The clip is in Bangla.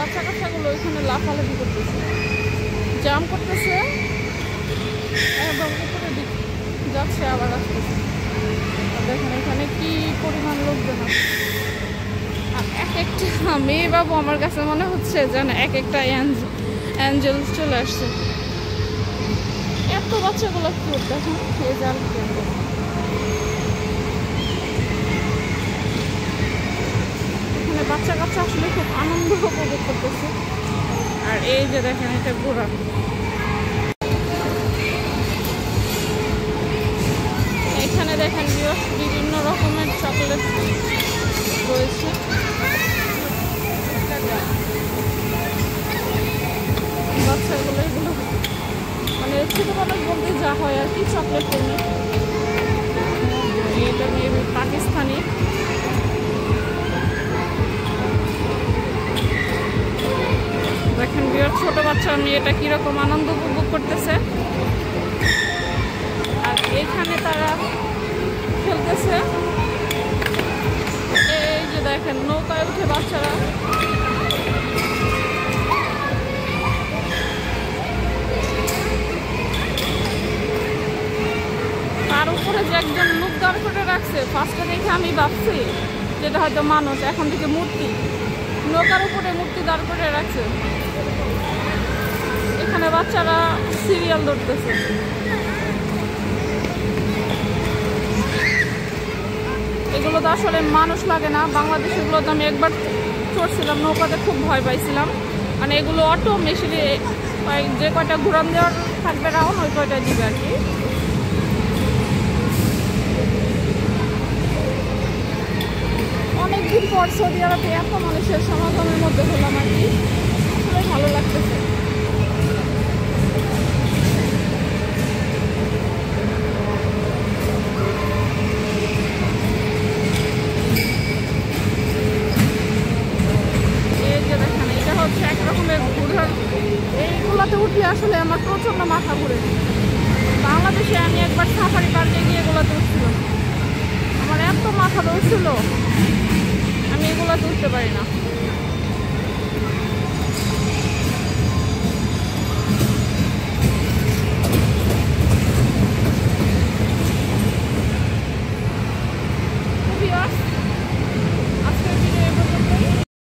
বাচ্চা কাচ্চাগুলো ওইখানে লাফালাফি করতেছে, জাম করতেছে এবং উপরে যাচ্ছে আবার আসতেছে। দেখেন এখানে কি পরিমাণ লোকজন আছে। আর এক একটা মেয়ে বাবু আমার কাছে মনে হচ্ছে যেন এক একটা অ্যাঞ্জেল চলে আসছে। এত বাচ্চাগুলো কিউট দেখেন। এই জাল এখানে বাচ্চা কাচ্চা আসলে খুব আনন্দ উপভোগ করতেছে। আর এই যে দেখেন এটা ঘোড়া। এখানে দেখেন বিভিন্ন রকমের চকলেট রয়েছে। বাচ্চাগুলো এগুলো মানে ছোট মানুষ বলতে যা হয় আর কি, চকলেট প্রেমী। এটা মেবি পাকিস্তানি। দেখেন বিয়ার ছোট বাচ্চা মেয়েটা কিরকম আনন্দ উপভোগ করতেছে। আর এখানে তারা খেলতেছে। এই যে দেখেন নৌকায় উঠে বাচ্চারা। তার উপরে যে একজন লোক দাঁড় করে রাখছে, ফার্স্টে দেখে আমি ভাবছি যেটা হয়তো মানুষ, এখন থেকে মূর্তি। নৌকার উপরে মূর্তি দাঁড় করে রাখছে। এখানে বাচ্চারা সিরিয়াল ধরতেছে। এগুলো তো আসলে মানুষ লাগে না। বাংলাদেশ এগুলোতে আমি একবার চড়ছিলাম, নৌকাতে খুব ভয় পাইছিলাম। মানে এগুলো অটো মেশিনে যে কয়টা ঘুরান দেওয়ার থাকবে রাউন্ড ওই কয়টা দিবে আর কি। অনেকদিন পর সৌদি আরবে এত মানুষের সমাগমের মধ্যে হলাম আর কি, আসলে ভালো লাগতেছে। এই যে দেখেন এটা হচ্ছে এক রকমের ঘোড়ার। এইগুলোতে উঠলে আসলে আমার প্রচন্ড মাথা ঘুরে। বাংলাদেশে আমি একবার সাফারি পার্কে গিয়ে এগুলোতে উঠছিলাম, আমার এত মাথা ধরছিল, আমি এগুলোতে উঠতে পারি না।